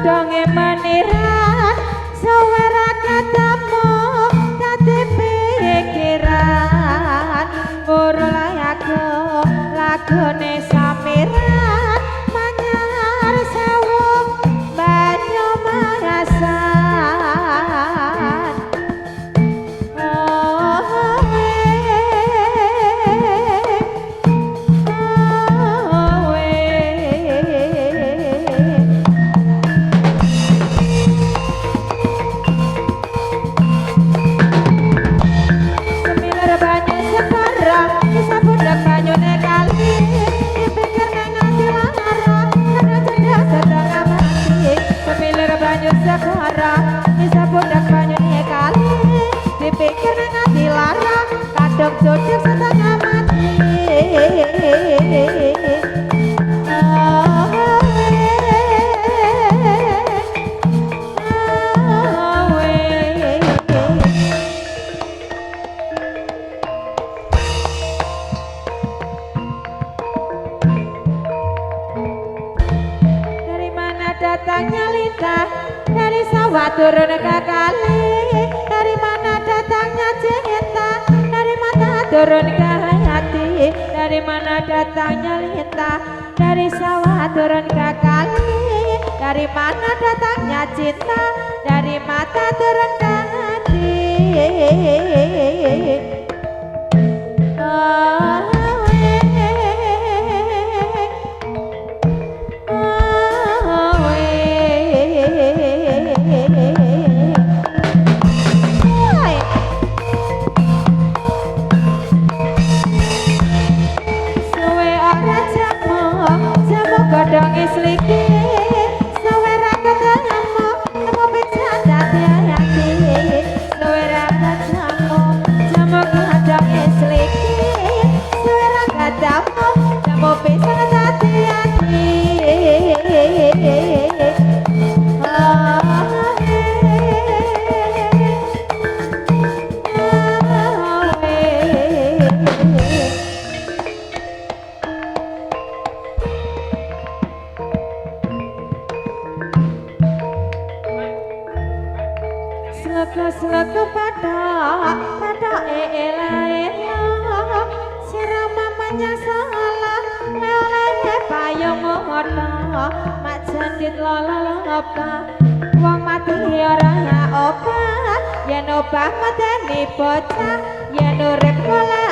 godhonge meniran sawara ketemu dadi pikiran ora layaku lagone samiran manyar sewu banyu marasan dipikir nang dilarang kadang jodoh setengah mati dari mana datangnya lintah dari sawah turun ke kali dari mana datangnya cinta dari mana turun ke hati dari mana datangnya lintah dari sawah turun ke kali dari mana datangnya cinta dari mata turun ke hati godhong isliki sawera ketemu nemu pisan dadi ati sawera ketemu jamu godhong isliki sawera ketemu nemu pisan dadi ati Selaka pada ela-ela sirama menyasala oleh payung ngono mak jandit lolopa wong mati ora obat yen obah medeni bocah yen urip kala